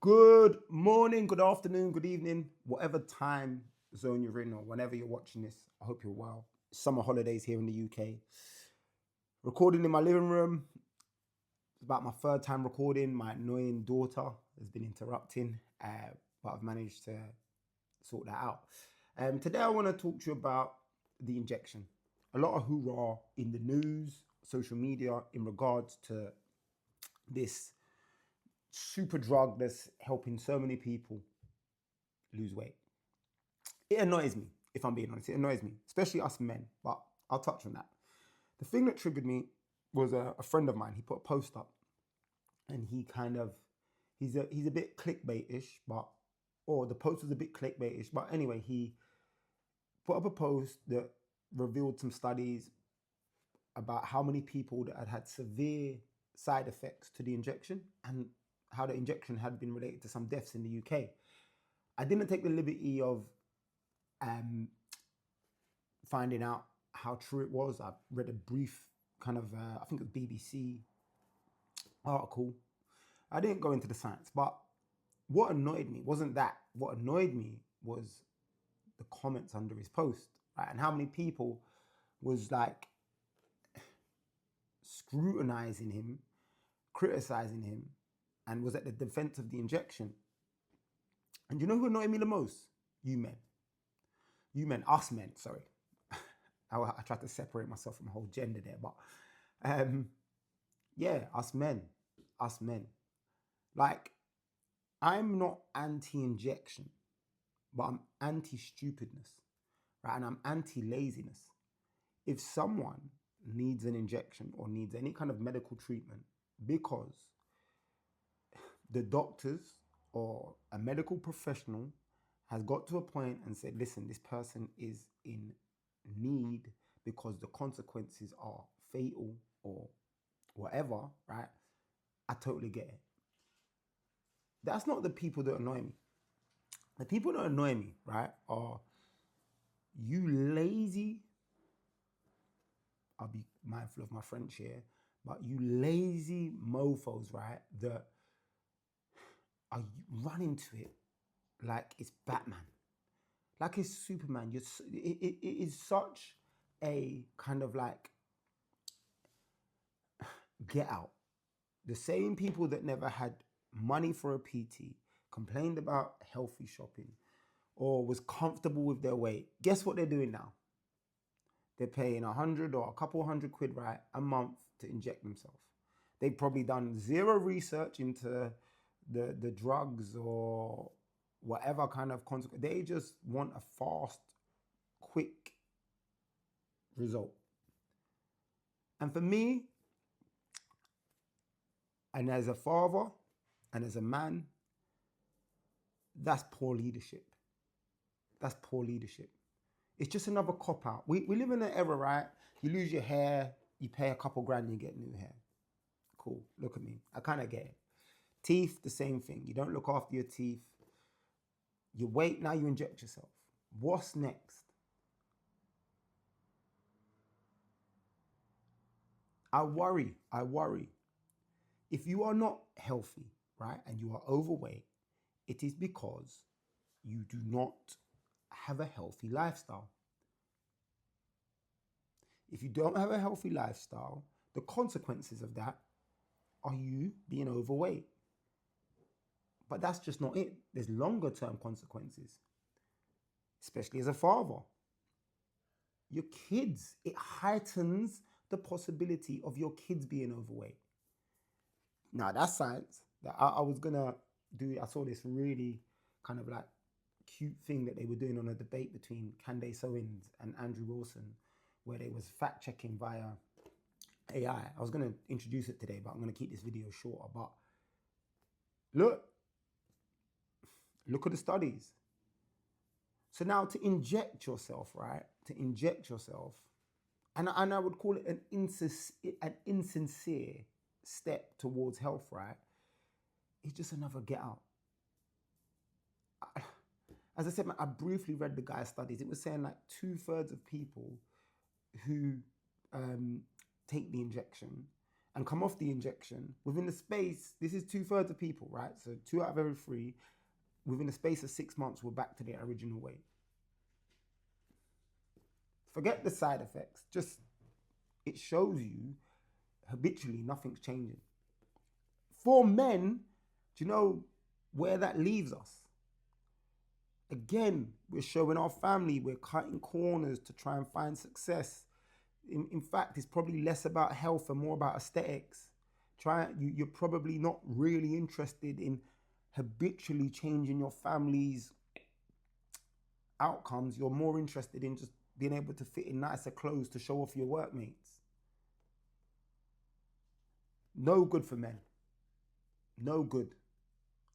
Good morning, good afternoon, good evening, whatever time zone you're in or whenever you're watching this. I hope you're well. Summer holidays here in the UK. Recording in my living room. It's about my third time recording. My annoying daughter has been interrupting, but I've managed to sort that out. Today I want to talk to you about the injection. A lot of hoorah in the news, social media in regards to this super drug that's helping so many people lose weight. It annoys me, if I'm being honest. It annoys me, especially us men, but I'll touch on that. The thing that triggered me was a friend of mine. He put a post up and he's a bit clickbait-ish, or the post was a bit clickbait-ish, but anyway, he put up a post that revealed some studies about how many people that had severe side effects to the injection and how the injection had been related to some deaths in the UK. I didn't take the liberty of finding out how true it was. I read a brief kind of, I think it was BBC article. I didn't go into the science, but what annoyed me wasn't that. What annoyed me was the comments under his post, right? And how many people was like scrutinizing him, criticizing him, and was at the defense of the injection. And you know who annoyed me the most? You men. You men, us men, sorry. I tried to separate myself from the whole gender there, but yeah, us men. Like, I'm not anti-injection, but I'm anti-stupidness, right? And I'm anti-laziness. If someone needs an injection or needs any kind of medical treatment because the doctors or a medical professional has got to a point and said, listen, this person is in need because the consequences are fatal or whatever, right? I totally get it. That's not the people that annoy me. The people that annoy me, right, are you lazy, I'll be mindful of my French here, but you lazy mofos, right, that are running to it like it's Batman, like it's Superman. It is such a kind of like get out. The same people that never had money for a PT, complained about healthy shopping, or was comfortable with their weight. Guess what they're doing now? They're paying 100 or a couple £100, right, a month to inject themselves. They've probably done zero research into the drugs or whatever kind of consequence. They just want a fast, quick result. And for me, and as a father and as a man, that's poor leadership. That's poor leadership. It's just another cop out. We live in an era, right? You lose your hair, you pay a couple grand, you get new hair. Cool. Look at me. I kind of get it. Teeth, the same thing. You don't look after your teeth. You wait, now you inject yourself. What's next? I worry. If you are not healthy, right, and you are overweight, it is because you do not have a healthy lifestyle. If you don't have a healthy lifestyle, the consequences of that are you being overweight. But that's just not it. There's longer term consequences, especially as a father. Your kids, it heightens the possibility of your kids being overweight. Now, that's science. That I was gonna do. I saw this really kind of like cute thing that they were doing on a debate between Candace Owens and Andrew Wilson, where they was fact checking via AI. I was gonna introduce it today, but I'm gonna keep this video shorter. But look at the studies. So now to inject yourself, right? To inject yourself, and I would call it an insincere step towards health, right? It's just another get out. As I said, I briefly read the guy's studies. It was saying like 2/3 of people who take the injection and come off the injection, within the space, this is 2/3 of people, right? So 2 out of every 3, within the space of 6 months, we're back to their original weight. Forget the side effects. Just, it shows you habitually nothing's changing. For men, do you know where that leaves us? Again, we're showing our family, we're cutting corners to try and find success. In fact, it's probably less about health and more about aesthetics. You're probably not really interested in habitually changing your family's outcomes. You're more interested in just being able to fit in nicer clothes to show off your workmates. No good for men. No good.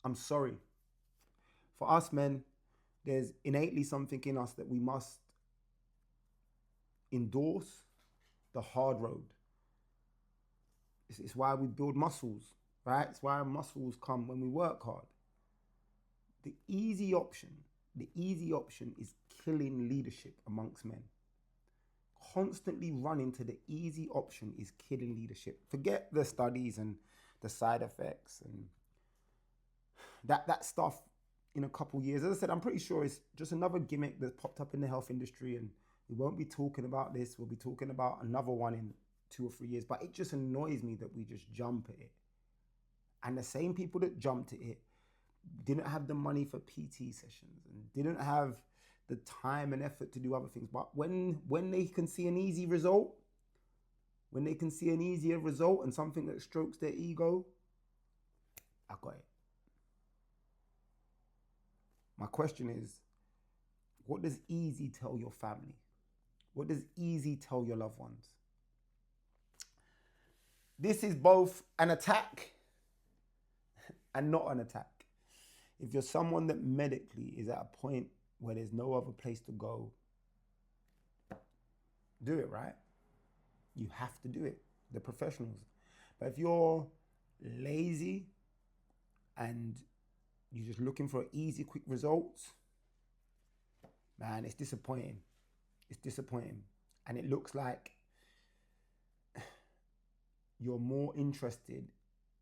I'm sorry. For us men, there's innately something in us that we must endorse the hard road. It's why we build muscles, right? It's why muscles come when we work hard. The easy option is killing leadership amongst men. Constantly running to the easy option is killing leadership. Forget the studies and the side effects and that stuff in a couple years. As I said, I'm pretty sure it's just another gimmick that's popped up in the health industry, and we won't be talking about this. We'll be talking about another one in 2 or 3 years. But it just annoys me that we just jump at it. And the same people that jumped at it didn't have the money for PT sessions and didn't have the time and effort to do other things. But when they can see an easy result, when they can see an easier result and something that strokes their ego, I got it. My question is, what does easy tell your family? What does easy tell your loved ones? This is both an attack and not an attack. If you're someone that medically is at a point where there's no other place to go, do it, right? You have to do it. The professionals. But if you're lazy and you're just looking for easy, quick results, man, it's disappointing. It's disappointing. And it looks like you're more interested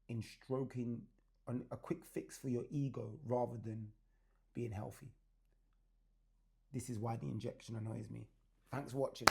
in stroking on a quick fix for your ego rather than being healthy. This is why the injection annoys me. Thanks for watching.